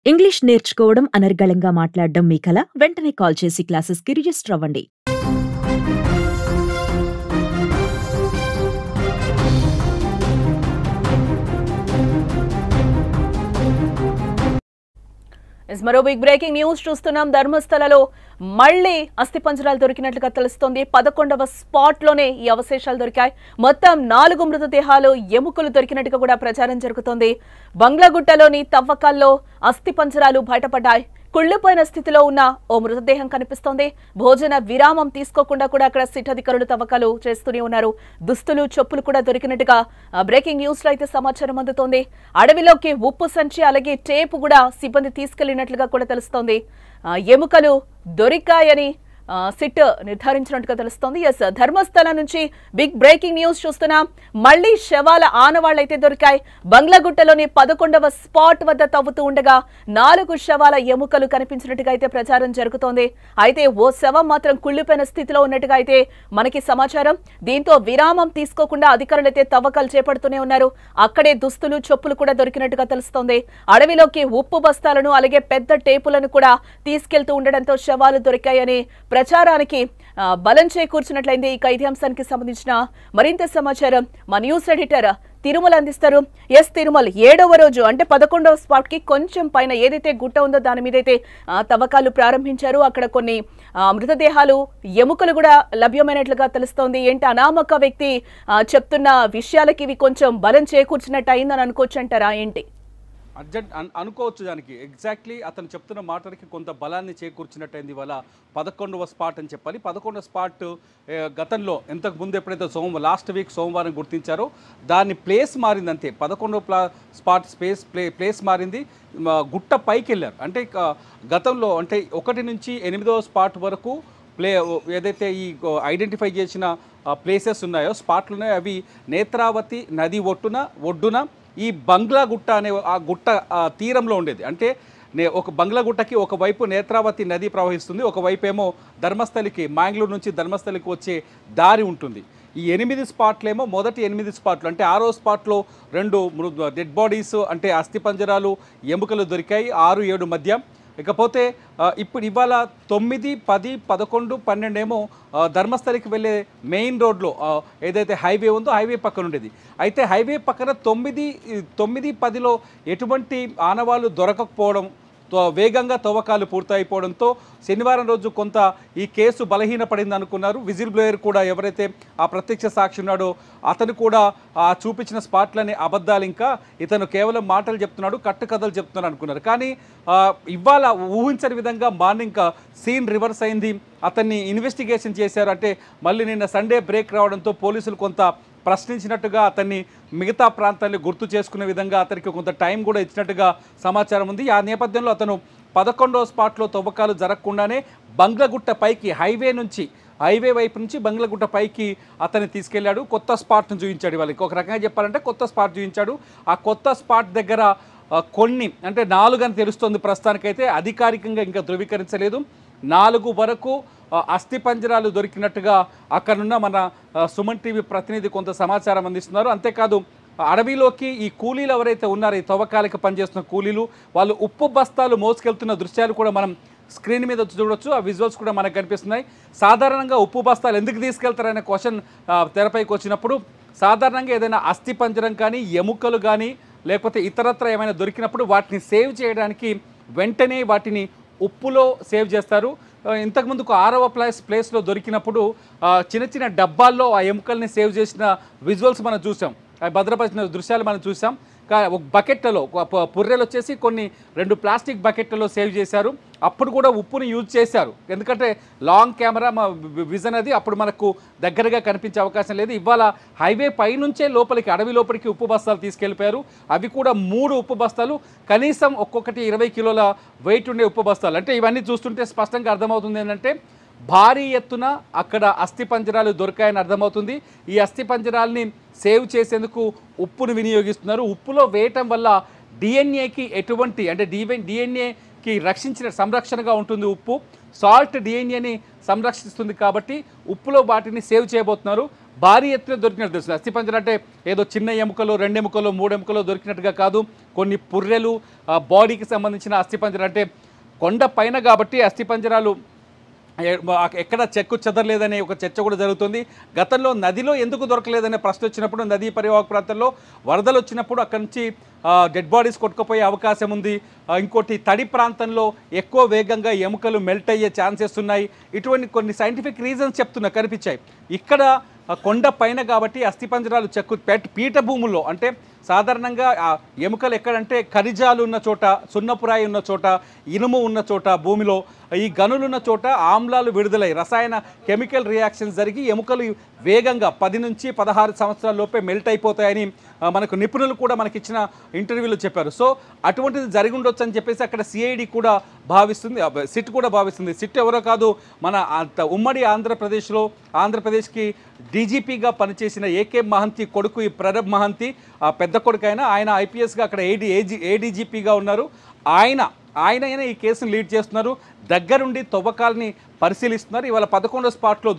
English నేర్చుకోవడం అనర్గళంగా మాట్లాడడం మీ కల? వెంటనే కాల్ చేసి క్లాసెస్‌కి రిజిస్టర్ అవ్వండి. మరో బిగ్ బ్రేకింగ్ న్యూస్ చూస్తున్నాం. ధర్మస్థలలో మళ్లీ అస్థిపంజరాలు దొరికినట్లుగా తెలుస్తోంది. 11వ స్పాట్ లోనే ఈ అవశేషాలు దొరికాయి. మొత్తం 4 మృతదేహాలు, ఎముకలు దొరికినట్టుగా కూడా ప్రచారం జరుగుతోంది. బంగ్లాగుట్టలోని తవ్వకాల్లో అస్థిపంజరాలు బయటపడ్డాయి. కుళ్లిపోయిన స్థితిలో ఉన్న ఓ మృతదేహం కనిపిస్తోంది. భోజన విరామం తీసుకోకుండా కూడా అక్కడ సిట్ అధికారులు తవ్వకాలు చేస్తూనే ఉన్నారు. దుస్తులు, చెప్పులు కూడా దొరికినట్టుగా బ్రేకింగ్ న్యూస్ లో అయితే సమాచారం అందుతోంది. అడవిలోకి ఉప్పు సంచి అలాగే టేపు కూడా సిబ్బంది తీసుకెళ్లినట్లుగా కూడా తెలుస్తోంది. ఎముకలు దొరికాయని సిట్ నిర్ధారించినట్టుగా తెలుస్తోంది. ధర్మస్థలం నుంచి బిగ్ బ్రేకింగ్ న్యూస్ చూస్తున్నాం. మళ్లీ శవాల ఆనవాళ్లైతే దొరికాయి. బంగ్లాగుట్టలోని 11వ స్పాట్ వద్ద తవ్వుతూ ఉండగా 4 శవాల ఎముకలు కనిపించినట్టుగా అయితే ప్రచారం జరుగుతోంది. అయితే ఓ శవం మాత్రం కుళ్లిపోయిన స్థితిలో ఉన్నట్టుగా అయితే మనకి సమాచారం. దీంతో విరామం తీసుకోకుండా అధికారులు అయితే తవ్వకాలు చేపడుతూనే ఉన్నారు. అక్కడే దుస్తులు, చెప్పులు కూడా దొరికినట్టుగా తెలుస్తోంది. అడవిలోకి ఉప్పు బస్తాలను అలాగే పెద్ద టేపులను కూడా తీసుకెళ్తూ ఉండడంతో శవాలు దొరికాయని ప్రచారానికి బలం చేకూర్చినట్లయింది. ఇక ఇదే అంశానికి సంబంధించిన మరింత సమాచారం మా న్యూస్ ఎడిటర్ తిరుమల అందిస్తారు. తిరుమల 7వ రోజు అంటే 11వ స్పాట్ కి కొంచెం పైన ఏదైతే గుట్ట ఉందో దాని మీద అయితే తవ్వకాలు ప్రారంభించారు. అక్కడ కొన్ని మృతదేహాలు, ఎముకలు కూడా లభ్యమైనట్లుగా తెలుస్తోంది. ఏంటి అనామక వ్యక్తి చెప్తున్న విషయాలకి ఇవి కొంచెం బలం చేకూర్చినట్టు అయిందని అనుకోవచ్చు అంటారా ఏంటి? అనుకోవచ్చు. దానికి ఎగ్జాక్ట్లీ అతను చెప్తున్న మాటలకి కొంత బలాన్ని చేకూర్చినట్టయింది. ఇవాళ 11వ స్పాట్ అని చెప్పాలి. 11వ స్పాట్ గతంలో ఇంతకు ముందు ఎప్పుడైతే లాస్ట్ వీక్ సోమవారం గుర్తించారో దాన్ని ప్లేస్ మారింది అంతే. 11వ స్పాట్ ప్లేస్ మారింది. గుట్ట పైకి వెళ్ళారు. అంటే గతంలో అంటే 1 నుంచి 8వ స్పాట్ వరకు ఏదైతే ఈ ఐడెంటిఫై చేసిన ప్లేసెస్ ఉన్నాయో, స్పాట్లు ఉన్నాయో, అవి నేత్రావతి నది ఒడ్డున ఈ బంగ్లాగుట్ట అనే ఆ గుట్ట తీరంలో ఉండేది. అంటే ఒక బంగ్లాగుట్టకి ఒకవైపు నేత్రావతి నది ప్రవహిస్తుంది, ఒకవైపు ఏమో ధర్మస్థలికి, మ్యాంగ్లూరు నుంచి ధర్మస్థలికి వచ్చే దారి ఉంటుంది. ఈ 8 స్పాట్లేమో మొదటి 8 స్పాట్లు. అంటే 6వ స్పాట్లో 2 డెడ్ బాడీస్ అంటే అస్థిపంజరాలు, ఎముకలు దొరికాయి 6, 7 మధ్య. ఇకపోతే ఇవాళ 9, 10, 11, 12 ఏమో ధర్మస్థలికి వెళ్ళే మెయిన్ రోడ్లో ఏదైతే హైవే ఉందో హైవే పక్కన ఉండేది. అయితే హైవే పక్కన 9, 10లో ఎటువంటి ఆనవాళ్ళు దొరకకపోవడం, వేగంగా తవ్వకాలు పూర్తయిపోవడంతో శనివారం రోజు కొంత ఈ కేసు బలహీనపడింది అనుకున్నారు. విజిల్ బ్లోయర్ కూడా ఎవరైతే ఆ ప్రత్యక్ష సాక్షి ఉన్నాడో అతను కూడా చూపించిన స్పాట్లని అబద్ధాలు, ఇంకా ఇతను కేవలం మాటలు చెప్తున్నాడు, కట్టుకథలు చెప్తున్నాడు అనుకున్నారు. కానీ ఇవాళ ఊహించని విధంగా మార్నింగ్ సీన్ రివర్స్ అయింది. అతన్ని ఇన్వెస్టిగేషన్ చేశారు. అంటే మళ్ళీ నిన్న సండే బ్రేక్ రావడంతో పోలీసులు కొంత ప్రశ్నించినట్టుగా, అతన్ని మిగతా ప్రాంతాన్ని గుర్తు చేసుకునే విధంగా అతనికి కొంత టైం కూడా ఇచ్చినట్టుగా సమాచారం ఉంది. ఆ నేపథ్యంలో అతను 11వ స్పాట్లో తవ్వకాలు జరగకుండానే బంగ్లాగుట్ట పైకి హైవే వైపు నుంచి బంగ్లాగుట్ట పైకి అతన్ని తీసుకెళ్లాడు. కొత్త స్పాట్ను చూపించాడు. వాళ్ళకి ఒక రకంగా చెప్పాలంటే కొత్త స్పాట్ చూపించాడు. ఆ కొత్త స్పాట్ దగ్గర కొన్ని అంటే 4 అని తెలుస్తుంది ప్రస్తుతానికైతే, అధికారికంగా ఇంకా ధృవీకరించలేదు. 4 వరకు అస్థిపంజరాలు దొరికినట్టుగా అక్కడున్న మన సుమన్ టీవీ ప్రతినిధి కొంత సమాచారం అందిస్తున్నారు. అంతేకాదు అడవిలోకి ఈ కూలీలు ఎవరైతే ఉన్నారో, ఈ తవ్వకాలకు పనిచేస్తున్న కూలీలు, వాళ్ళు ఉప్పు బస్తాలు మోసుకెళ్తున్న దృశ్యాలు కూడా మనం స్క్రీన్ మీద చూడొచ్చు. ఆ విజువల్స్ కూడా మనకు కనిపిస్తున్నాయి. సాధారణంగా ఉప్పు బస్తాలు ఎందుకు తీసుకెళ్తారనే క్వశ్చన్ తెరపైకి వచ్చినప్పుడు, సాధారణంగా ఏదైనా అస్థిపంజరం కానీ, ఎముకలు కానీ, లేకపోతే ఇతరత్ర ఏమైనా దొరికినప్పుడు వాటిని సేవ్ చేయడానికి వెంటనే వాటిని ఉప్పులో సేవ్ చేస్తారు. ఇంతకుముందు 6వ ప్లేస్లో దొరికినప్పుడు చిన్న డబ్బాల్లో ఆ ఎముకల్ని సేవ్ చేసిన విజువల్స్ మనం చూసాం, భద్రపరిచిన దృశ్యాలు మనం చూసాం. ఒక బకెట్లలో పుర్రెలు వచ్చేసి కొన్ని 2 ప్లాస్టిక్ బకెట్లలో సేవ్ చేశారు. అప్పుడు కూడా ఉప్పుని యూజ్ చేశారు. ఎందుకంటే లాంగ్ కెమెరా విజన్ అది అప్పుడు మనకు దగ్గరగా కనిపించే అవకాశం లేదు. ఇవాళ హైవే పైనుంచే లోపలికి, అడవి లోపలికి ఉప్పు బస్తాలు తీసుకెళ్ళిపోయారు. అవి కూడా 3 ఉప్పు బస్తాలు, కనీసం ఒక్కొక్కటి 20 కిలోల వెయిట్ ఉండే ఉప్పు బస్తాలు. అంటే ఇవన్నీ చూస్తుంటే స్పష్టంగా అర్థమవుతుంది ఏంటంటే భారీ ఎత్తున అక్కడ అస్థిపంజరాలు దొరికాయని అర్థమవుతుంది. ఈ అస్థిపంజరాల్ని సేవ్ చేసేందుకు ఉప్పును వినియోగిస్తున్నారు. ఉప్పులో వేయటం వల్ల డిఎన్ఏకి ఎటువంటి, అంటే డిఎన్ఏ రక్షించిన సంరక్షణగా ఉంటుంది ఉప్పు. సాల్ట్ డిఎన్ఏని సంరక్షిస్తుంది కాబట్టి ఉప్పులో వాటిని సేవ్ చేయబోతున్నారు. భారీ ఎత్తున దొరికినట్టు తెలుస్తుంది. అస్థిపంజరం అంటే ఏదో చిన్న ఎముకలు, 2 ఎముకలు, 3 ఎముకలు దొరికినట్టుగా కాదు. కొన్ని పుర్రెలు, బాడీకి సంబంధించిన అస్థిపంజరం. అంటే కొండ పైన కాబట్టి అస్థిపంజరాలు ఎక్కడ చెక్కు చెదరలేదనే ఒక చర్చ కూడా జరుగుతుంది. గతంలో నదిలో ఎందుకు దొరకలేదనే ప్రశ్న వచ్చినప్పుడు, నదీ పరివాహక ప్రాంతంలో వరదలు వచ్చినప్పుడు అక్కడి నుంచి డెడ్ బాడీస్ కొట్టుకుపోయే అవకాశం ఉంది. ఇంకోటి తడి ప్రాంతంలో ఎక్కువ వేగంగా ఎముకలు మెల్ట్ అయ్యే ఛాన్సెస్ ఉన్నాయి. ఇటువంటి కొన్ని సైంటిఫిక్ రీజన్స్ కనిపించాయి. ఇక్కడ కొండ పైన కాబట్టి అస్థిపంజరాలు చెక్కు పీఠభూముల్లో, అంటే సాధారణంగా ఎముకలు ఎక్కడంటే ఖనిజాలు ఉన్న చోట, సున్నపురాయి ఉన్న చోట, ఇనుము ఉన్న చోట, భూమిలో ఈ గనులున్న చోట ఆమ్లాలు విడుదలై రసాయన కెమికల్ రియాక్షన్స్ జరిగి ఎముకలు వేగంగా 10 నుంచి 16 సంవత్సరాల లోపే మెల్ట్ అయిపోతాయని మనకు నిపుణులు కూడా మనకి ఇచ్చిన ఇంటర్వ్యూలో చెప్పారు. సో అటువంటిది జరిగి ఉండొచ్చు అని చెప్పేసి అక్కడ సిఐడి కూడా భావిస్తుంది, సిట్ కూడా భావిస్తుంది. సిట్ ఎవరో కాదు, మన ఉమ్మడి ఆంధ్రప్రదేశ్కి డీజీపీగా పనిచేసిన ఏకే మహంతి కొడుకు ఈ ప్రణబ్ మహంతి, పెద్ద కొడుకు ఆయన ఐపీఎస్గా అక్కడ ఏడీజీపీగా ఉన్నారు. ఆయన ఈ కేసును లీడ్ చేస్తున్నారు. దగ్గరుండి తవ్వకాలని పరిశీలిస్తున్నారు. ఇవాళ 11వ స్పాట్లో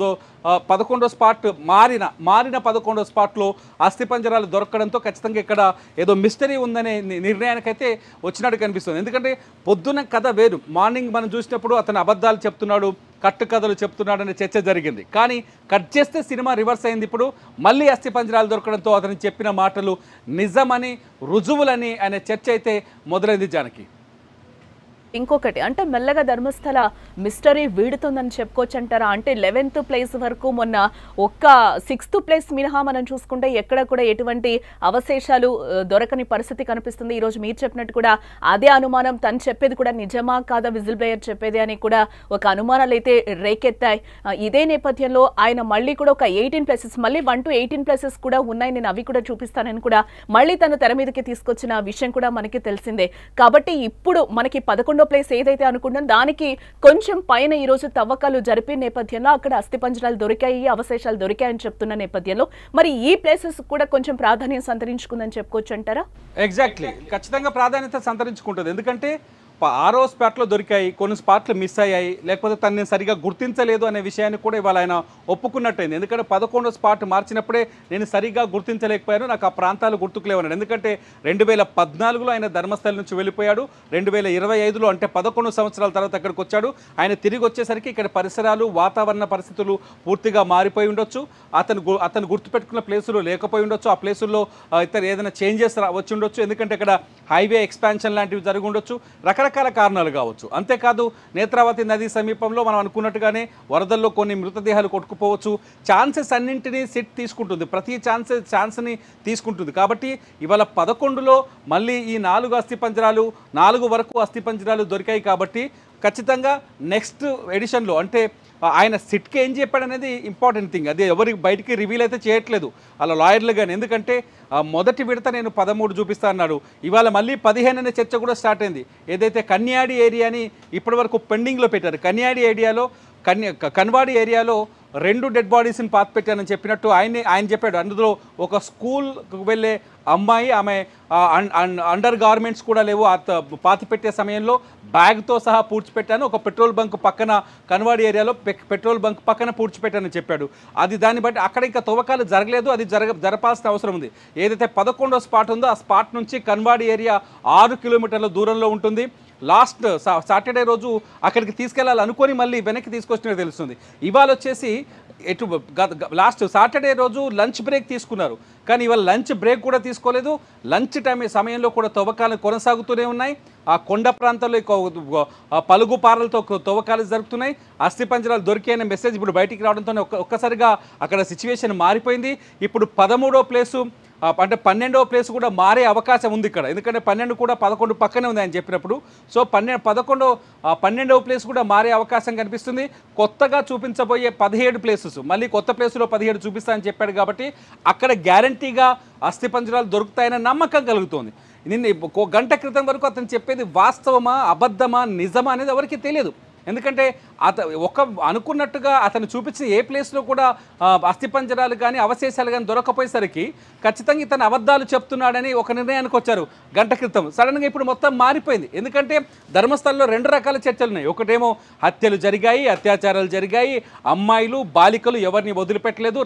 11వ స్పాట్ మారిన 11వ స్పాట్లో అస్థిపంజరాలు దొరకడంతో ఖచ్చితంగా ఇక్కడ ఏదో మిస్టరీ ఉందనే నిర్ణయానికైతే వచ్చినట్టు కనిపిస్తుంది. ఎందుకంటే పొద్దున కథ వేరు. మార్నింగ్ మనం చూసినప్పుడు అతను అబద్ధాలు చెప్తున్నాడు, కట్టుకథలు చెప్తున్నాడు అనే చర్చ జరిగింది. కానీ కట్ చేస్తే సినిమా రివర్స్ అయింది. ఇప్పుడు మళ్ళీ అస్థిపంజరాలు దొరకడంతో అతను చెప్పిన మాటలు నిజమని, రుజువులని అనే చర్చ అయితే మొదలైంది. జానకి, ఇంకొకటి అంటే మెల్లగా ధర్మస్థల మిస్టరీ వీడుతుందని చెప్పుకోవచ్చు అంటారా? అంటే 11th ప్లేస్ వరకు మొన్న ఒక్క 6th ప్లేస్ మినహా మనం చూసుకుంటే ఎక్కడ కూడా ఎటువంటి అవశేషాలు దొరకని పరిస్థితి కనిపిస్తుంది. ఈరోజు మీరు చెప్పినట్టు కూడా అదే అనుమానం, తను చెప్పేది కూడా నిజమా కాదా, విజిల్ బ్లేయర్ చెప్పేది అని కూడా ఒక అనుమానాలు అయితే రేకెత్తాయి. ఇదే నేపథ్యంలో ఆయన మళ్ళీ కూడా ఒక 18 ప్లేసెస్, మళ్ళీ 1 to 18 ప్లేసెస్ కూడా ఉన్నాయి, నేను అవి కూడా చూపిస్తానని కూడా మళ్ళీ తను తెర మీదకి తీసుకొచ్చిన విషయం కూడా మనకి తెలిసిందే. కాబట్టి ఇప్పుడు మనకి 11వ ప్లేస్ ఏదైతే అనుకుంటున్నాం దానికి కొంచెం పైన ఈ రోజు తవ్వకాలు జరిపే నేపథ్యంలో అక్కడ అస్థిపంజరాలు దొరికాయి, అవశేషాలు దొరికాయని చెప్తున్న నేపథ్యంలో మరి ఈ ప్లేసెస్ కూడా కొంచెం ప్రాధాన్యం సంతరించుకుందని చెప్పుకోవచ్చు అంటారా? ఎగ్జాక్ట్లీ, ఖచ్చితంగా ప్రాధాన్యత సంతరించుకుంటుంది. ఎందుకంటే 6వ స్పాట్లో దొరికాయి, కొన్ని స్పాట్లు మిస్ అయ్యాయి, లేకపోతే తనని సరిగా గుర్తించలేదు అనే విషయాన్ని కూడా ఇవాళ ఆయన ఒప్పుకున్నట్టయింది. ఎందుకంటే 11వ స్పాట్ మార్చినప్పుడే నేను సరిగా గుర్తించలేకపోయాను, నాకు ఆ ప్రాంతాలు గుర్తుకులేవన్నాడు. ఎందుకంటే 2014లో ఆయన ధర్మస్థలం నుంచి వెళ్ళిపోయాడు. 2025లో అంటే 11 సంవత్సరాల తర్వాత అక్కడికి వచ్చాడు. ఆయన తిరిగి వచ్చేసరికి ఇక్కడ పరిసరాలు, వాతావరణ పరిస్థితులు పూర్తిగా మారిపోయి ఉండొచ్చు. అతను గుర్తుపెట్టుకున్న ప్లేసులు లేకపోయి ఉండొచ్చు. ఆ ప్లేసుల్లో ఇతర ఏదైనా చేంజెస్ వచ్చి ఉండొచ్చు. ఎందుకంటే ఇక్కడ హైవే ఎక్స్పాన్షన్ లాంటివి జరిగి ఉండొచ్చు. రకరకాల కారణాలు కావచ్చు. అంతేకాదు నేత్రావతి నది సమీపంలో మనం అనుకున్నట్టుగానే వరదల్లో కొన్ని మృతదేహాలు కొట్టుకుపోవచ్చు. ఛాన్సెస్ అన్నింటినీ సిట్ తీసుకుంటుంది, ప్రతి ఛాన్స్ని తీసుకుంటుంది. కాబట్టి ఇవాళ 11లో మళ్ళీ ఈ 4 అస్థిపంజరాలు, 4 వరకు అస్థిపంజరాలు దొరికాయి. కాబట్టి ఖచ్చితంగా నెక్స్ట్ ఎడిషన్లో అంటే ఆయన సిట్కి ఏం చెప్పాడనేది ఇంపార్టెంట్ థింగ్. అదే ఎవరికి బయటికి రివీల్ అయితే చేయట్లేదు అలా లాయర్లు కానీ. ఎందుకంటే మొదటి విడత నేను 13 చూపిస్తా అన్నాడు. ఇవాళ మళ్ళీ 15 అనే చర్చ కూడా స్టార్ట్ అయింది. ఏదైతే కన్యాడి ఏరియాని ఇప్పటివరకు పెండింగ్లో పెట్టారు, కన్వాడి ఏరియాలో 2 డెడ్ బాడీస్ని పాతి పెట్టానని చెప్పినట్టు ఆయన చెప్పాడు. అందులో ఒక స్కూల్కి వెళ్ళే అమ్మాయి, ఆమె అండర్ గార్మెంట్స్ కూడా లేవు, పాతి పెట్టే సమయంలో బ్యాగ్తో సహా పూడ్చిపెట్టాను, ఒక పెట్రోల్ బంక్ పక్కన కన్వాడి ఏరియాలో పెట్రోల్ బంక్ పక్కన పూడ్చిపెట్టానని చెప్పాడు. అది దాన్ని బట్టి అక్కడ ఇంకా తవ్వకాలు జరగలేదు, అది జరపాల్సిన అవసరం ఉంది. ఏదైతే 11వ స్పాట్ ఉందో ఆ స్పాట్ నుంచి కన్వాడి ఏరియా 6 కిలోమీటర్ల దూరంలో ఉంటుంది. లాస్ట్ సాటర్డే రోజు అక్కడికి తీసుకెళ్లాలనుకొని మళ్ళీ వెనక్కి తీసుకొచ్చినట్టు తెలుస్తుంది. ఇవాళ వచ్చేసి లాస్ట్ సాటర్డే రోజు లంచ్ బ్రేక్ తీసుకున్నారు, కానీ ఇవాళ లంచ్ బ్రేక్ కూడా తీసుకోలేదు. లంచ్ సమయంలో కూడా తవ్వకాలు కొనసాగుతూనే ఉన్నాయి. ఆ కొండ ప్రాంతాల్లో పలుగు పారలతో తవ్వకాలు జరుగుతున్నాయి. అస్థిపంజరాలు దొరికాయనే మెసేజ్ ఇప్పుడు బయటికి రావడంతో ఒక్కసారిగా అక్కడ సిచ్యువేషన్ మారిపోయింది. ఇప్పుడు 13వ ప్లేసు అంటే 12వ ప్లేస్ కూడా మారే అవకాశం ఉంది ఇక్కడ. ఎందుకంటే 12 కూడా 11 పక్కనే ఉంది ఆయన చెప్పినప్పుడు. సో 12వ ప్లేస్ కూడా మారే అవకాశం కనిపిస్తుంది. కొత్తగా చూపించబోయే 17 ప్లేసెస్, మళ్ళీ కొత్త ప్లేసులో 17 చూపిస్తానని చెప్పాడు. కాబట్టి అక్కడ గ్యారంటీగా అస్థిపంజరాలు దొరుకుతాయనే నమ్మకం కలుగుతోంది. నిన్న 1 గంట క్రితం వరకు అతను చెప్పేది వాస్తవమా, అబద్ధమా, నిజమా అనేది ఎవరికి తెలియదు. ఎందుకంటే అనుకున్నట్టుగా అతను చూపించిన ఏ ప్లేస్లో కూడా అస్థిపంజరాలు కానీ అవశేషాలు కానీ దొరకపోయేసరికి ఖచ్చితంగా ఇతను అబద్ధాలు చెప్తున్నాడని ఒక నిర్ణయానికి వచ్చారు గంట క్రితం. సడన్గా ఇప్పుడు మొత్తం మారిపోయింది. ఎందుకంటే ధర్మస్థలంలో 2 రకాల చర్చలు ఉన్నాయి. ఒకటేమో హత్యలు జరిగాయి, అత్యాచారాలు జరిగాయి, అమ్మాయిలు బాలికలు ఎవరిని వదిలిపెట్టలేదు,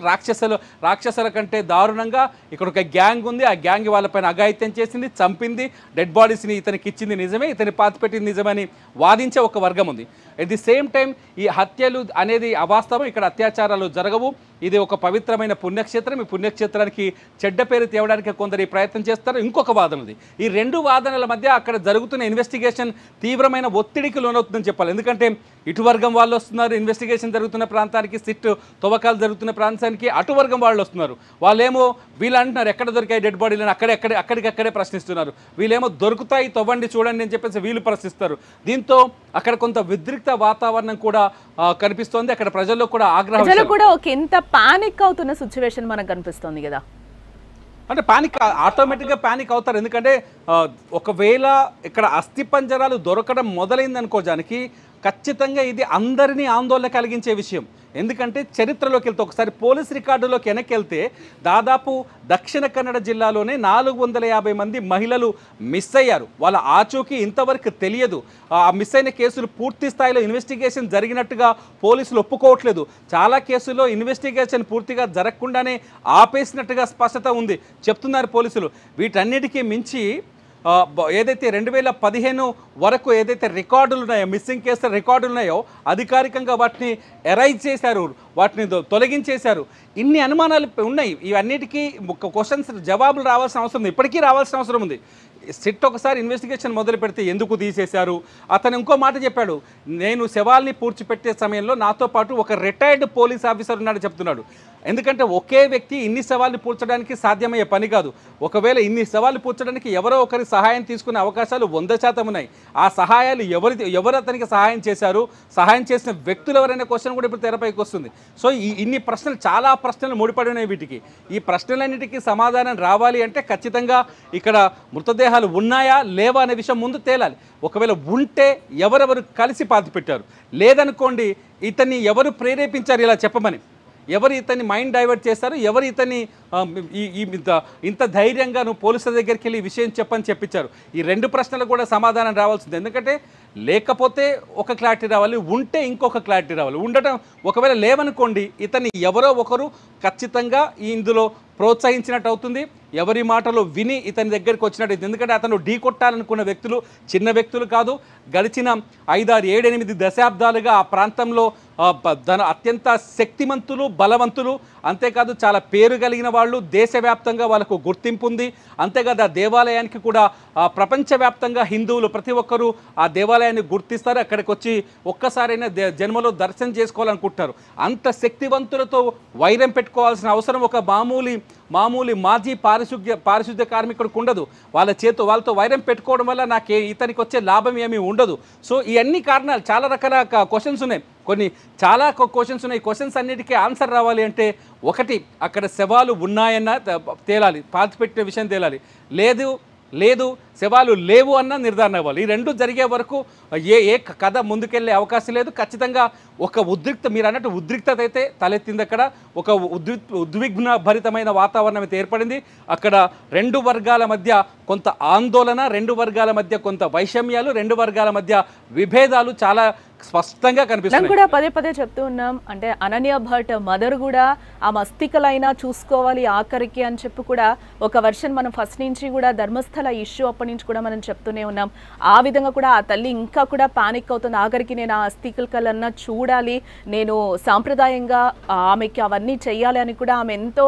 రాక్షసుల కంటే దారుణంగా ఇక్కడ ఒక గ్యాంగ్ ఉంది, ఆ గ్యాంగ్ వాళ్ళపైన అఘాయిత్యం చేసింది, చంపింది, డెడ్ బాడీస్ని ఇతనికి ఇచ్చింది నిజమే, ఇతని పాతిపెట్టింది నిజమని వాదించే ఒక వర్గం ఉంది. ఎట్ ది సేమ్ టైం ఈ హత్యలు అనేది అవాస్తవం, ఇక్కడ అత్యాచారాలు జరగవు, ఇది ఒక పవిత్రమైన పుణ్యక్షేత్రం, ఈ పుణ్యక్షేత్రానికి చెడ్డ పేరు తేవడానికి కొందరు ఈ ప్రయత్నం చేస్తారు. ఇంకొక వాదన ఉంది. ఈ 2 వాదనల మధ్య అక్కడ జరుగుతున్న ఇన్వెస్టిగేషన్ తీవ్రమైన ఒత్తిడికి లోనవుతుందని చెప్పాలి. ఎందుకంటే ఇటు వర్గం వాళ్ళు వస్తున్నారు ఇన్వెస్టిగేషన్ జరుగుతున్న ప్రాంతానికి, సిట్ తవ్వకాలు జరుగుతున్న ప్రాంతానికి, అటు వర్గం వాళ్ళు వస్తున్నారు. వాళ్ళేమో వీళ్ళు అంటున్నారు ఎక్కడ దొరికాయి డెడ్ బాడీలను, అక్కడికక్కడే ప్రశ్నిస్తున్నారు. వీళ్ళేమో దొరుకుతాయి తవ్వండి చూడండి అని చెప్పేసి వీళ్ళు ప్రశ్నిస్తారు. దీంతో అక్కడ కొంత ఉద్రిక్త వాతావరణం కూడా కనిపిస్తోంది. అక్కడ ప్రజల్లో కూడా ఆగ్రహం కూడా ఒక ఎంత పానిక్ అవుతున్న సిచ్యువేషన్ మనకు కనిపిస్తుంది కదా. అంటే ఆటోమేటిక్గా పానిక్ అవుతారు. ఎందుకంటే ఒకవేళ ఇక్కడ అస్థిపంజరాలు దొరకడం మొదలైంది అనుకోవడానికి ఖచ్చితంగా ఇది అందరినీ ఆందోళన కలిగించే విషయం. ఎందుకంటే చరిత్రలోకి వెళ్తే ఒకసారి పోలీస్ రికార్డులోకి వెనక్కి వెళ్తే దాదాపు దక్షిణ కన్నడ జిల్లాలోనే 450 మంది మహిళలు మిస్ అయ్యారు. వాళ్ళ ఆచూకీ ఇంతవరకు తెలియదు. ఆ మిస్ అయిన కేసులు పూర్తి స్థాయిలో ఇన్వెస్టిగేషన్ జరిగినట్టుగా పోలీసులు ఒప్పుకోవట్లేదు. చాలా కేసుల్లో ఇన్వెస్టిగేషన్ పూర్తిగా జరగకుండానే ఆపేసినట్టుగా స్పష్టత ఉంది చెప్తున్నారు పోలీసులు. వీటన్నిటికీ మించి ఏదైతే 2015 వరకు ఏదైతే రికార్డులు ఉన్నాయో, మిస్సింగ్ కేసుల రికార్డులు ఉన్నాయో అధికారికంగా వాటిని ఎరైజ్ చేశారు, వాటిని తొలగించేశారు. ఇన్ని అనుమానాలు ఉన్నాయి. ఇవన్నిటికీ క్వశ్చన్స్ జవాబులు రావాల్సిన అవసరం ఉంది, ఇప్పటికీ రావాల్సిన అవసరం ఉంది. సిట్ ఒకసారి ఇన్వెస్టిగేషన్ మొదలు పెడితే ఎందుకు తీసేశారు? అతను ఇంకో మాట చెప్పాడు, నేను శవాల్ని పూడ్చిపెట్టే సమయంలో నాతో పాటు ఒక రిటైర్డ్ పోలీస్ ఆఫీసర్ ఉన్నాడు చెప్తున్నాడు. ఎందుకంటే ఒకే వ్యక్తి ఇన్ని శవాల్ని పూడ్చడానికి సాధ్యమయ్యే పని కాదు. ఒకవేళ ఇన్ని శవాలు పూడ్చడానికి ఎవరో ఒకరి సహాయం తీసుకునే అవకాశాలు 100% ఉన్నాయి. ఆ సహాయాలు ఎవరు అతనికి సహాయం చేశారు, సహాయం చేసిన వ్యక్తులు ఎవరైనా క్వశ్చన్ కూడా ఇప్పుడు తెరపైకి వస్తుంది. సో ఇన్ని ప్రశ్నలు, చాలా ప్రశ్నలు ముడిపడి ఉన్నాయి వీటికి. ఈ ప్రశ్నలన్నిటికీ సమాధానం రావాలి అంటే ఖచ్చితంగా ఇక్కడ మృతదేహాలు ఉన్నాయా లేవా అనే విషయం ముందు తేలాలి. ఒకవేళ ఉంటే ఎవరెవరు కలిసి పాతిపెట్టారు, లేదనుకోండి ఇతన్ని ఎవరు ప్రేరేపించారు ఇలా చెప్పమని, ఎవరు ఇతన్ని మైండ్ డైవర్ట్ చేస్తారు, ఎవరు ఇతన్ని ఇంత ధైర్యంగా నువ్వు పోలీసుల దగ్గరికి వెళ్ళి విషయం చెప్పని చెప్పించారు. ఈ 2 ప్రశ్నలకు కూడా సమాధానం రావాల్సింది. ఎందుకంటే లేకపోతే ఒక క్లారిటీ రావాలి, ఉంటే ఇంకొక క్లారిటీ రావాలి. ఉండటం ఒకవేళ లేవనుకోండి ఇతన్ని ఎవరో ఒకరు ఖచ్చితంగా ఇందులో ప్రోత్సహించినట్టు అవుతుంది, ఎవరి మాటలు విని ఇతని దగ్గరికి వచ్చినట్టు. ఎందుకంటే అతను ఢీ కొట్టాలనుకున్న వ్యక్తులు చిన్న వ్యక్తులు కాదు. గడిచిన 5, 6, 7, 8 దశాబ్దాలుగా ఆ ప్రాంతంలో అత్యంత శక్తిమంతులు, బలవంతులు, అంతేకాదు చాలా పేరు కలిగిన వాళ్ళు, దేశవ్యాప్తంగా వాళ్ళకు గుర్తింపు ఉంది. అంతేకాదు ఆ దేవాలయానికి కూడా ప్రపంచవ్యాప్తంగా హిందువులు ప్రతి ఒక్కరూ ఆ దేవాలయాన్ని గుర్తిస్తారు, అక్కడికి వచ్చి ఒక్కసారైనా జన్మలో దర్శనం చేసుకోవాలనుకుంటారు. అంత శక్తివంతులతో వైరం పెట్టుకోవాల్సిన అవసరం ఒక మామూలు మాజీ పారిశుద్ధ్య కార్మికుడికి ఉండదు. వాళ్ళతో వైరం పెట్టుకోవడం వల్ల ఇతనికి వచ్చే లాభం ఏమీ ఉండదు. సో ఇవన్నీ కారణాలు, చాలా రకాల క్వశ్చన్స్ ఉన్నాయి, చాలా క్వశ్చన్స్ ఉన్నాయి. క్వశ్చన్స్ అన్నిటికీ ఆన్సర్ రావాలి అంటే ఒకటి అక్కడ శవాలు ఉన్నాయన్న తేలాలి, పాతిపెట్టిన విషయం తేలాలి, లేదు శవాలు లేవు అన్న నిర్ధారణ అవ్వాలి. ఈ 2 జరిగే వరకు ఏ కథ ముందుకెళ్లే అవకాశం లేదు. ఖచ్చితంగా ఒక మీరు అన్నట్టు ఉద్రిక్తత అయితే తలెత్తింది. అక్కడ ఒక ఉద్విగ్న భరితమైన వాతావరణం అయితే ఏర్పడింది. అక్కడ 2 వర్గాల మధ్య కొంత ఆందోళన, 2 వర్గాల మధ్య కొంత వైషమ్యాలు, 2 వర్గాల మధ్య విభేదాలు చాలా స్పష్టంగా కనిపిస్తుంది. కూడా పదే చెప్తూ ఉన్నాం. అంటే అనన్య భట్ మదర్ కూడా ఆ మస్తికలైనా చూసుకోవాలి ఆఖరికి అని చెప్పి కూడా ఒక వర్షన్ మనం ఫస్ట్ నుంచి కూడా ధర్మస్థల ఇష్యూ అప్పటి నుంచి కూడా మనం చెప్తూనే ఉన్నాం. ఆ విధంగా కూడా ఆ తల్లి ఇంకా కూడా పానిక్ అవుతుంది. ఆఖరికి నేను ఆ అస్థికలన్నా చూడాలి, నేను సాంప్రదాయంగా ఆమెకి అవన్నీ చెయ్యాలి అని కూడా ఆమె ఎంతో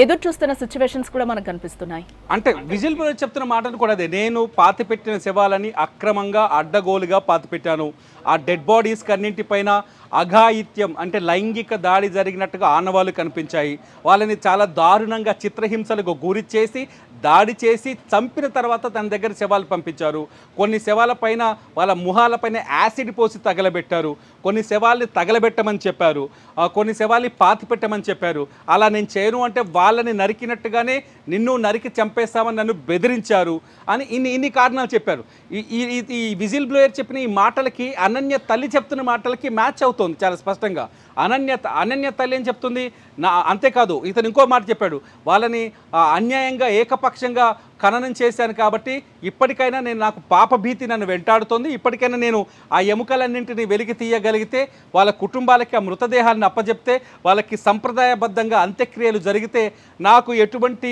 ఎదురు చూస్తున్న సిచ్యువేషన్స్ కూడా మనకు కనిపిస్తున్నాయి. అంటే విజిల్ చెప్తున్న మాటలు కూడా అదే, నేను పాతిపెట్టిన శవాలని అక్రమంగా అడ్డగోలుగా పాతిపెట్టాను, ఆ డెడ్ బాడీస్ అన్నింటిపైన అఘాయిత్యం అంటే లైంగిక దాడి జరిగినట్టుగా ఆనవాళ్ళు కనిపించాయి, వాళ్ళని చాలా దారుణంగా చిత్రహింసలకు గురి చేసి దాడి చేసి చంపిన తర్వాత తన దగ్గర శవాలు పంపించారు. కొన్ని శవాల పైన వాళ్ళ ముఖాలపైన యాసిడ్ పోసి తగలబెట్టారు. కొన్ని శవాల్ని తగలబెట్టమని చెప్పారు. కొన్ని శవాల్ని పాతిపెట్టమని చెప్పారు. అలా నేను చేయను అంటే వాళ్ళని నరికినట్టుగానే నిన్ను నరికి చంపేస్తామని నన్ను బెదిరించారు అని ఇన్ని కారణాలు చెప్పారు. ఈ విజిల్ బ్లోయర్ చెప్పిన ఈ మాటలకి అనన్య తల్లి చెప్తున్న మాటలకి మ్యాచ్ అవుతుంది చాలా స్పష్టంగా. అనన్య తల్లి ఏం చెప్తుంది, అంతేకాదు ఇతను ఇంకో మాట చెప్పాడు, వాళ్ళని అన్యాయంగా ఏకపక్షంగా ఖననం చేశాను కాబట్టి ఇప్పటికైనా నాకు పాపభీతి నన్ను వెంటాడుతోంది. ఇప్పటికైనా నేను ఆ ఎముకలన్నింటినీ వెలికి తీయగలిగితే, వాళ్ళ కుటుంబాలకి ఆ మృతదేహాలను అప్పచెప్తే, వాళ్ళకి సంప్రదాయబద్ధంగా అంత్యక్రియలు జరిగితే నాకు ఎటువంటి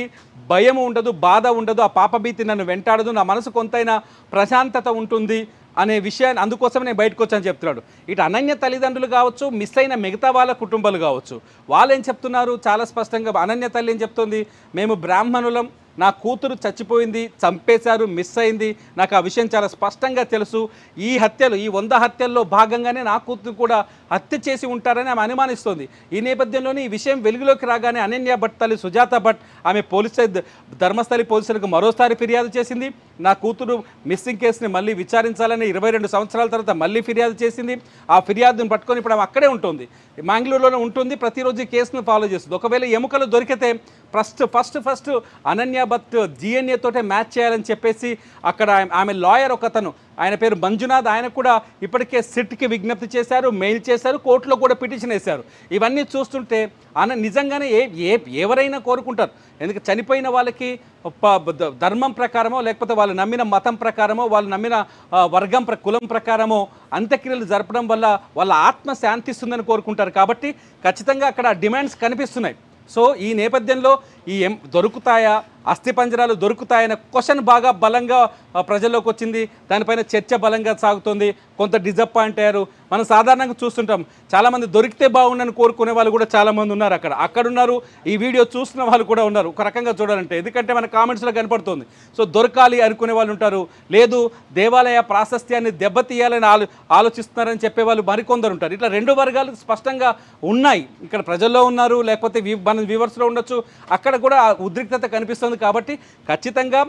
భయం ఉండదు, బాధ ఉండదు, ఆ పాపభీతి నన్ను వెంటాడదు, నా మనసు కొంతైనా ప్రశాంతత ఉంటుంది అనే విషయాన్ని అందుకోసమే నేను బయటకు వచ్చాను చెప్తున్నాడు. ఇటు అనన్య తల్లిదండ్రులు కావచ్చు, మిస్ అయిన మిగతా వాళ్ళ కుటుంబాలు కావచ్చు, వాళ్ళు ఏం చెప్తున్నారు చాలా స్పష్టంగా. అనన్య తల్లి ఏం చెప్తుంది, మేము బ్రాహ్మణులం, నా కూతురు చచ్చిపోయింది, చంపేశారు, మిస్ అయింది, నాకు ఆ విషయం చాలా స్పష్టంగా తెలుసు. ఈ 100 హత్యల్లో భాగంగానే నా కూతురు కూడా హత్య చేసి ఉంటారని ఆమె అనుమానిస్తోంది. ఈ నేపథ్యంలోనే ఈ విషయం వెలుగులోకి రాగానే అనన్య భట్ తల్లి సుజాత భట్ ఆమె ధర్మస్థలి పోలీసులకు మరోసారి ఫిర్యాదు చేసింది. నా కూతురు మిస్సింగ్ కేసుని మళ్ళీ విచారించాలని 22 సంవత్సరాల తర్వాత మళ్ళీ ఫిర్యాదు చేసింది. ఆ ఫిర్యాదును పట్టుకొని ఇప్పుడు ఆమె అక్కడే ఉంటుంది, మ్యాంగ్లూరులోనే ఉంటుంది, ప్రతిరోజు ఈ కేసును ఫాలో చేస్తుంది. ఒకవేళ ఎముకలు దొరికితే ఫస్ట్ అనన్య భట్ DNA తోటే మ్యాచ్ చేయాలని చెప్పేసి అక్కడ ఆమె లాయర్ ఒకతను, ఆయన పేరు మంజునాథ్, ఆయన కూడా ఇప్పటికే సిట్కి విజ్ఞప్తి చేశారు, మెయిల్ చేశారు, కోర్టులో కూడా పిటిషన్ వేశారు. ఇవన్నీ చూస్తుంటే నిజంగానే ఎవరైనా కోరుకుంటారు. ఎందుకంటే చనిపోయిన వాళ్ళకి ధర్మం ప్రకారమో లేకపోతే వాళ్ళు నమ్మిన మతం ప్రకారమో వాళ్ళు నమ్మిన కులం ప్రకారమో అంత్యక్రియలు జరపడం వల్ల వాళ్ళ ఆత్మ శాంతిస్తుందని కోరుకుంటారు. కాబట్టి ఖచ్చితంగా అక్కడ డిమాండ్స్ కనిపిస్తున్నాయి. సో ఈ నేపథ్యంలో దొరుకుతాయా, అస్థిపంజరాలు దొరుకుతాయనే క్వశ్చన్ బాగా బలంగా ప్రజల్లోకి వచ్చింది. దానిపైన చర్చ బలంగా సాగుతుంది. కొంత డిసప్పాయింట్ అయ్యారు. మనం సాధారణంగా చూస్తుంటాం, చాలామంది దొరికితే బాగుండని కోరుకునే వాళ్ళు కూడా చాలామంది ఉన్నారు. అక్కడున్నారు, ఈ వీడియో చూస్తున్న వాళ్ళు కూడా ఉన్నారు ఒక రకంగా చూడాలంటే. ఎందుకంటే మన కామెంట్స్లో కనపడుతుంది. సో దొరకాలి అనుకునే వాళ్ళు ఉంటారు, లేదు దేవాలయ ప్రాశస్త్యాన్ని దెబ్బతీయాలని ఆలోచిస్తున్నారని చెప్పేవాళ్ళు మరికొందరు ఉంటారు. ఇట్లా 2 వర్గాలు స్పష్టంగా ఉన్నాయి. ఇక్కడ ప్రజల్లో ఉన్నారు, లేకపోతే మన వ్యూవర్స్లో ఉండొచ్చు. అక్కడ కూడా ఉద్రిక్తత కనిపిస్తుంది. కాబట్టి ఖచ్చితంగా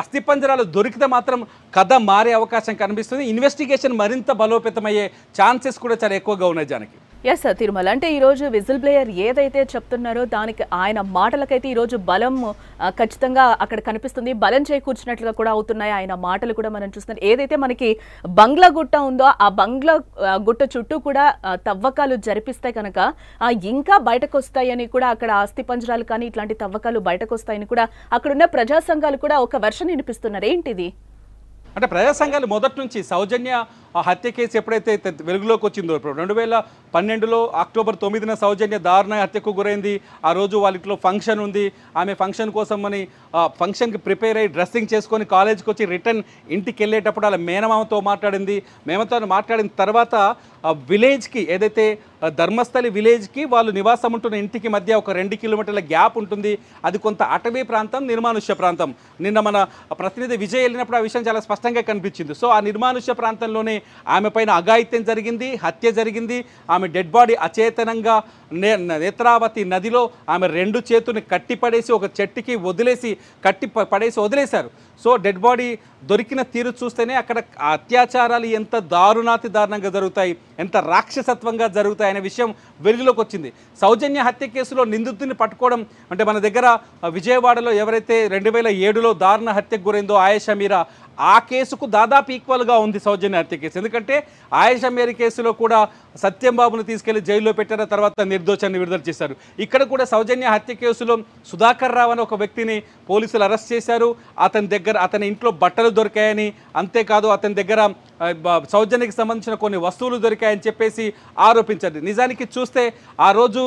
అస్థిపంజరాలు దొరికితే మాత్రం కథ మారే అవకాశం కనిపిస్తుంది. ఇన్వెస్టిగేషన్ మరింత బలోపేతమయ్యే ఛాన్సెస్ కూడా చాలా ఎక్కువగా ఉన్నాయి జానకి. ఎస్ సార్, తిరుమల అంటే ఈరోజు విజిల్ బ్లేయర్ ఏదైతే చెప్తున్నారో దానికి ఆయన మాటలకైతే ఈరోజు బలం ఖచ్చితంగా అక్కడ కనిపిస్తుంది. బలం చేకూర్చినట్లుగా కూడా అవుతున్నాయి ఆయన మాటలు కూడా మనం చూస్తున్నాం. ఏదైతే మనకి బంగ్లా గుట్ట ఉందో ఆ బంగ్లా గుట్ట చుట్టూ కూడా తవ్వకాలు జరిపిస్తే కనుక ఇంకా బయటకు వస్తాయని కూడా, అక్కడ అస్థిపంజరాలు కానీ ఇట్లాంటి తవ్వకాలు బయటకు వస్తాయని కూడా అక్కడున్న ప్రజా సంఘాలు కూడా ఒక వెర్షన్ వినిపిస్తున్నారు. ఏంటిది అంటే ప్రజా సంఘాలు మొదటి నుంచి సౌజన్య హత్య కేసు ఎప్పుడైతే వెలుగులోకి వచ్చిందో, 2012లో అక్టోబర్ 9న సౌజన్య దారుణ హత్యకు గురైంది. ఆ రోజు వాళ్ళ ఇంట్లో ఫంక్షన్ ఉంది. ఆమె ఫంక్షన్ కోసం అని ఫంక్షన్కి ప్రిపేర్ అయ్యి డ్రెస్సింగ్ చేసుకొని కాలేజ్కి వచ్చి రిటర్న్ ఇంటికి వెళ్ళేటప్పుడు వాళ్ళ మేనమామతో మాట్లాడింది. మేమతో మాట్లాడిన తర్వాత విలేజ్కి, ఏదైతే ధర్మస్థలి విలేజ్కి వాళ్ళు నివాసం ఉంటున్న ఇంటికి మధ్య ఒక 2 కిలోమీటర్ల గ్యాప్ ఉంటుంది. అది కొంత అటవీ ప్రాంతం, నిర్మానుష్య ప్రాంతం. నిన్న మన ప్రతినిధి విజయ్ వెళ్ళినప్పుడు ఆ విషయం చాలా స్పష్టంగా కనిపించింది. సో ఆ నిర్మానుష్య ప్రాంతంలోనే ఆమె పైన అఘాయిత్యం జరిగింది, హత్య జరిగింది. ఆమె డెడ్ బాడీ అచేతనంగా నేత్రావతి నదిలో ఆమె 2 చేతుల్ని కట్టిపడేసి ఒక చెట్టుకి వదిలేశారు. సో డెడ్ బాడీ దొరికిన తీరు చూస్తేనే అక్కడ అత్యాచారాలు ఎంత దారుణంగా జరుగుతాయి, ఎంత రాక్షసత్వంగా జరుగుతాయి అనే విషయం వెలుగులోకి వచ్చింది. సౌజన్య హత్య కేసులో నిందితుడిని పట్టుకోవడం అంటే, మన దగ్గర విజయవాడలో ఎవరైతే 2007లో దారుణ హత్యకు గురైందో ఆయేషా మీరా, ఆ కేసుకు దాదాపు ఈక్వల్గా ఉంది సౌజన్య హత్య కేసు. ఎందుకంటే ఆయేషా మీరా కేసులో కూడా సత్యంబాబును తీసుకెళ్లి జైల్లో పెట్టిన తర్వాత నిర్దోషాన్ని విడుదల చేశారు. ఇక్కడ కూడా సౌజన్య హత్య కేసులో సుధాకర్ రావు అనే ఒక వ్యక్తిని పోలీసులు అరెస్ట్ చేశారు. అతని ఇంట్లో బట్టలు దొరికాయని, అంతేకాదు అతని దగ్గర సౌజన్యకి సంబంధించిన కొన్ని వస్తువులు దొరికాయని చెప్పేసి ఆరోపించారు. నిజానికి చూస్తే ఆ రోజు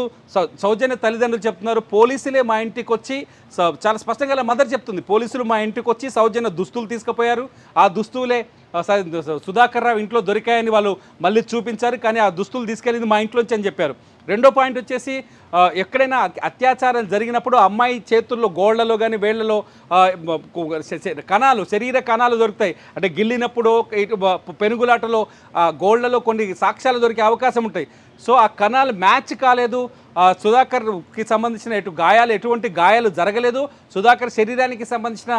సౌజన్య తల్లిదండ్రులు చెప్తున్నారు, పోలీసులే మా ఇంటికి వచ్చి, చాలా స్పష్టంగా మదర్ చెప్తుంది, పోలీసులు మా ఇంటికి వచ్చి సౌజన్య దుస్తులు తీసుకుపోయారు. ఆ దుస్తువులే సుధాకర్ రావు ఇంట్లో దొరికాయని వాళ్ళు మళ్ళీ చూపించారు. కానీ ఆ దుస్తులు తీసుకెళ్ళింది మా ఇంట్లోంచి అని చెప్పారు. రెండో పాయింట్ వచ్చేసి ఎక్కడైనా అత్యాచారాలు జరిగినప్పుడు అమ్మాయి చేతుల్లో గోళ్లలో కానీ వేళ్లలో కణాలు, శరీర కణాలు దొరుకుతాయి. అంటే గిల్లినప్పుడు పెనుగులాటలో గోళ్లలో కొన్ని సాక్ష్యాలు దొరికే అవకాశం ఉంటాయి. సో ఆ కణాలు మ్యాచ్ కాలేదు. సుధాకర్కి సంబంధించిన ఎటువంటి గాయాలు జరగలేదు. సుధాకర్ శరీరానికి సంబంధించిన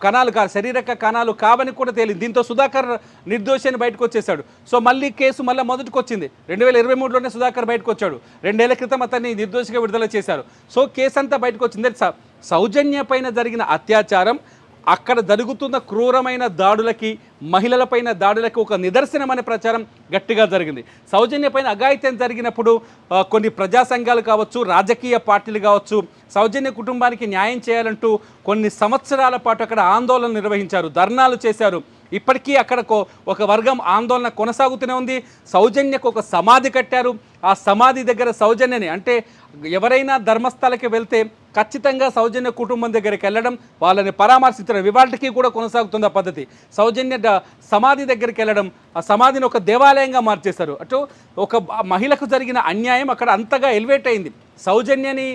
కణాలు శరీరక కణాలు కావని కూడా తేలింది. దీంతో సుధాకర్ నిర్దోషి అని బయటకు వచ్చేసాడు. సో మళ్ళీ కేసు మొదటికి వచ్చింది. 2023లోనే సుధాకర్ బయటకు వచ్చాడు. 2 ఏళ్ల క్రితం అతన్ని నిర్దోషిగా విడుదల చేశారు. సో కేసు అంతా బయటకు వచ్చింది. సౌజన్య పైన జరిగిన అత్యాచారం, అక్కడ జరుగుతున్న క్రూరమైన దాడులకి, మహిళలపైన దాడులకు ఒక నిదర్శనం అనే ప్రచారం గట్టిగా జరిగింది. సౌజన్య పైన అఘాయిత్యం జరిగినప్పుడు కొన్ని ప్రజా సంఘాలు కావచ్చు, రాజకీయ పార్టీలు కావచ్చు, సౌజన్య కుటుంబానికి న్యాయం చేయాలంటూ కొన్ని సంవత్సరాల పాటు అక్కడ ఆందోళన నిర్వహించారు, ధర్నాలు చేశారు. ఇప్పటికీ అక్కడ ఒక వర్గం ఆందోళన కొనసాగుతూనే ఉంది. సౌజన్యకు ఒక సమాధి కట్టారు. ఆ సమాధి దగ్గర సౌజన్యని, అంటే ఎవరైనా ధర్మస్థలకి వెళ్తే ఖచ్చితంగా సౌజన్య కుటుంబం దగ్గరికి వెళ్ళడం, వాళ్ళని పరామర్శించడం ఇవాళకి కూడా కొనసాగుతుంది ఆ పద్ధతి. సౌజన్య సమాధి దగ్గరికి వెళ్ళడం, ఆ సమాధిని ఒక దేవాలయంగా మార్చేశారు. అటు ఒక మహిళకు జరిగిన అన్యాయం అక్కడ అంతగా ఎలివేట్ అయింది. సౌజన్యని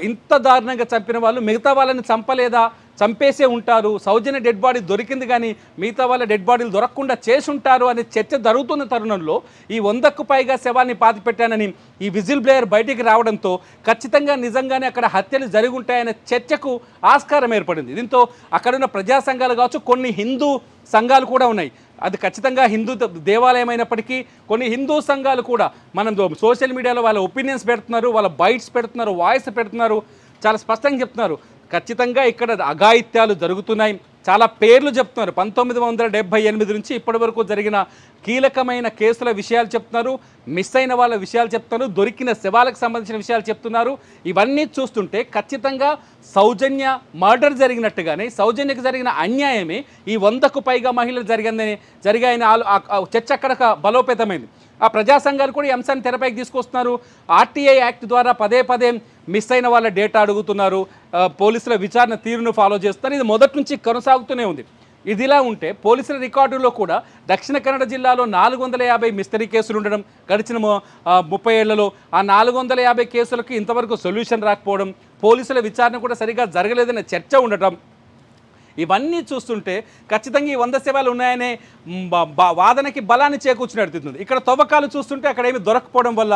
ఇంత దారుణంగా చంపిన వాళ్ళు మిగతా వాళ్ళని చంపలేదా, చంపేసే ఉంటారు, సౌజన్య డెడ్ బాడీ దొరికింది కానీ మిగతా వాళ్ళ డెడ్ బాడీలు దొరకకుండా చేసుంటారు అనే చర్చ జరుగుతున్న తరుణంలో ఈ 100కు పైగా శవాన్ని పాతిపెట్టానని ఈ విజిల్ బ్లేయర్ బయటికి రావడంతో ఖచ్చితంగా నిజంగానే అక్కడ హత్యలు జరిగి ఉంటాయనే చర్చకు ఆస్కారం ఏర్పడింది. దీంతో అక్కడున్న ప్రజా సంఘాలు కావచ్చు, కొన్ని హిందూ సంఘాలు కూడా ఉన్నాయి. అది ఖచ్చితంగా హిందూ దేవాలయం అయినప్పటికీ కొన్ని హిందూ సంఘాలు కూడా మనం సోషల్ మీడియాలో వాళ్ళ ఒపీనియన్స్ పెడుతున్నారు, వాళ్ళ బైట్స్ పెడుతున్నారు, వాయిస్ పెడుతున్నారు, చాలా స్పష్టంగా చెప్తున్నారు ఖచ్చితంగా ఇక్కడ అఘాయిత్యాలు జరుగుతున్నాయి. చాలా పేర్లు చెప్తున్నారు. 1978 నుంచి ఇప్పటి వరకు జరిగిన కీలకమైన కేసుల విషయాలు చెప్తున్నారు, మిస్ అయిన వాళ్ళ విషయాలు చెప్తున్నారు, దొరికిన శవాలకు సంబంధించిన విషయాలు చెప్తున్నారు. ఇవన్నీ చూస్తుంటే ఖచ్చితంగా సౌజన్య మర్డర్ జరిగినట్టుగానే, సౌజన్యకు జరిగిన అన్యాయమే ఈ 100కు పైగా మహిళలు జరిగాయని చర్చ అక్కడ బలోపేతమైంది. ఆ ప్రజా సంఘాలు కూడా ఈ అంశాన్ని తెరపైకి తీసుకొస్తున్నారు. ఆర్టీఐ యాక్ట్ ద్వారా పదే మిస్ అయిన వాళ్ళ డేటా అడుగుతున్నారు, పోలీసుల విచారణ తీరును ఫాలో చేస్తున్నారు. ఇది మొదటి నుంచి కొనసాగుతూనే ఉంది. ఇదిలా ఉంటే పోలీసుల రికార్డుల్లో కూడా దక్షిణ కన్నడ జిల్లాలో 450 మిస్టరీ కేసులు ఉండడం, గడిచిన 30 ఏళ్లలో ఆ 450 కేసులకు ఇంతవరకు సొల్యూషన్ రాకపోవడం, పోలీసుల విచారణ కూడా సరిగా జరగలేదనే చర్చ ఉండటం, ఇవన్నీ చూస్తుంటే ఖచ్చితంగా ఈ 100 శవాలు ఉన్నాయనే వాదనకి బలాన్ని చేకూర్చినడుతుంది. ఇక్కడ తవ్వకాలు చూస్తుంటే అక్కడ ఏమి దొరకపోవడం వల్ల,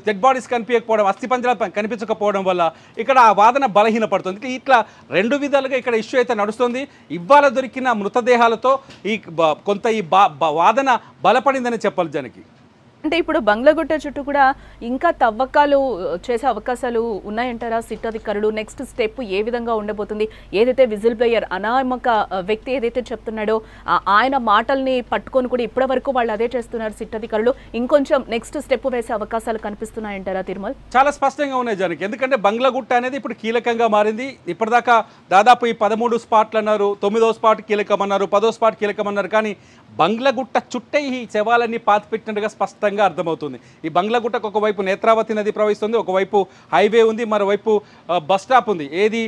డెడ్ బాడీస్ కనిపించకపోవడం, అస్థిపంజరాలు కనిపించకపోవడం వల్ల ఇక్కడ ఆ వాదన బలహీనపడుతుంది. ఇట్లా 2 విధాలుగా ఇక్కడ ఇష్యూ అయితే నడుస్తుంది. ఇవాళ దొరికిన మృతదేహాలతో కొంత ఈ వాదన బలపడిందని చెప్పాలి జనకి. అంటే ఇప్పుడు బంగ్లాగుట్ట చుట్టూ కూడా ఇంకా తవ్వకాలు చేసే అవకాశాలు ఉన్నాయంటారా సిట్ అధికారులు? నెక్స్ట్ స్టెప్ ఏ విధంగా ఉండబోతుంది? ఏదైతే విజిల్ బ్లేయర్ అనామక వ్యక్తి ఏదైతే చెప్తున్నాడో ఆయన మాటల్ని పట్టుకొని కూడా ఇప్పటి వరకు వాళ్ళు అదే చేస్తున్నారు సిట్ అధికారులు. ఇంకొంచెం నెక్స్ట్ స్టెప్ వేసే అవకాశాలు కనిపిస్తున్నాయంటారా తిరుమల్? చాలా స్పష్టంగా ఉన్నాయి జనకి. ఎందుకంటే బంగ్లాగుట్ట అనేది ఇప్పుడు కీలకంగా మారింది. ఇప్పటిదాకా దాదాపు ఈ 13 స్పాట్లు అన్నారు, 9వ స్పాట్ కీలకమన్నారు, 10వ స్పాట్ కీలకమన్నారు. కానీ బంగ్లాగుట్ట చుట్టే ఈ శవాలన్నీ పాతిపెట్టినట్టుగా స్పష్టంగా అర్థమవుతుంది. ఈ బంగ్లాగుట్టకు ఒకవైపు నేత్రావతి నది ప్రవహిస్తుంది, ఒకవైపు హైవే ఉంది, మరోవైపు బస్ స్టాప్ ఉంది, ఏది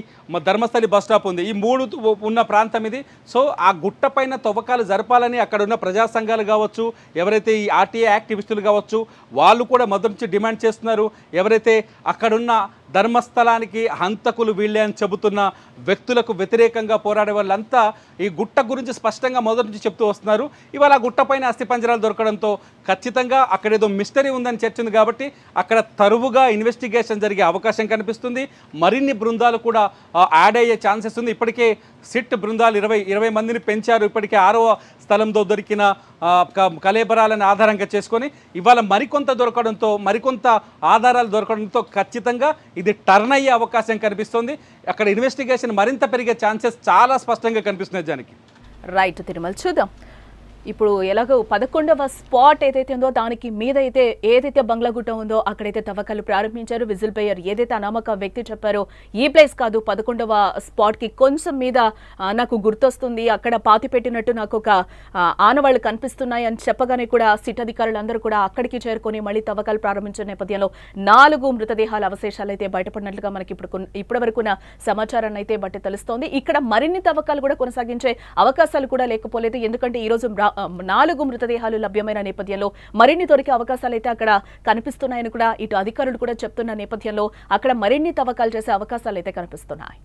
ధర్మస్థలి బస్ స్టాప్ ఉంది. ఈ 3 ఉన్న ప్రాంతం ఇది. సో ఆ గుట్ట పైన తవ్వకాలు జరపాలని అక్కడ ఉన్న ప్రజా సంఘాలు కావచ్చు, ఎవరైతే ఈ ఆర్టీఐ యాక్టివిస్టులు కావచ్చు, వాళ్ళు కూడా మొదటి నుంచి డిమాండ్ చేస్తున్నారు. ఎవరైతే అక్కడున్న ధర్మస్థలానికి హంతకులు వీళ్ళే అని చెబుతున్న వ్యక్తులకు వ్యతిరేకంగా పోరాడే వాళ్ళంతా ఈ గుట్ట గురించి స్పష్టంగా మొదటి నుంచి చెప్తూ వస్తున్నారు. ఇవాళ ఆ గుట్టపైన అస్థిపంజరాలు దొరకడంతో ఖచ్చితంగా అక్కడేదో మిస్టరీ ఉందని చర్చ ఉంది. కాబట్టి అక్కడ తరువుగా ఇన్వెస్టిగేషన్ జరిగే అవకాశం కనిపిస్తుంది. మరిన్ని బృందాలు కూడా యాడ్ అయ్యే ఛాన్సెస్ ఉంది. ఇప్పటికే సిట్ బృందాలు 20 మందిని పెంచారు. ఇప్పటికే 6వ స్థలంలో దొరికిన కలేబరాలను ఆధారంగా చేసుకొని ఇవాళ మరికొంత దొరకడంతో, మరికొంత ఆధారాలు దొరకడంతో ఖచ్చితంగా ఇది టర్న్ అయ్యే అవకాశం కనిపిస్తుంది. అక్కడ ఇన్వెస్టిగేషన్ మరింత పెరిగే ఛాన్సెస్ చాలా స్పష్టంగా కనిపిస్తున్నాయి జానకి. రైట్ తిరుమల, చూద్దాం. ఇప్పుడు ఎలాగో 11వ స్పాట్ ఏదైతే ఉందో దానికి మీద అయితే ఏదైతే బంగ్లాగుట్ట ఉందో అక్కడైతే తవ్వకాలు ప్రారంభించారు. విజిల్ బ్లేయర్ ఏదైతే అనామక వ్యక్తి చెప్పారో ఈ ప్లేస్ కాదు, 11వ స్పాట్కి కొంచెం మీద నాకు గుర్తొస్తుంది, అక్కడ పాతి పెట్టినట్టు నాకు ఒక ఆనవాళ్లు కనిపిస్తున్నాయి అని చెప్పగానే కూడా సిట్ అధికారులందరూ కూడా అక్కడికి చేరుకొని మళ్ళీ తవ్వకాలు ప్రారంభించిన నేపథ్యంలో 4 మృతదేహాల అవశేషాలు అయితే బయటపడినట్లుగా మనకి ఇప్పటి వరకున్న సమాచారాన్ని అయితే బట్టి తెలుస్తోంది. ఇక్కడ మరిన్ని తవ్వకాలు కూడా కొనసాగించే అవకాశాలు కూడా లేకపోలేదు. ఎందుకంటే ఈ రోజు 4 మృతదేహాలు లభ్యమైన నేపథ్యంలో మరిన్ని దొరికే అవకాశాలు అయితే అక్కడ కనిపిస్తున్నాయని కూడా ఇటు అధికారులు కూడా చెప్తున్న నేపథ్యంలో అక్కడ మరిన్ని తవ్వకాలు చేసే అవకాశాలు అయితే కనిపిస్తున్నాయి.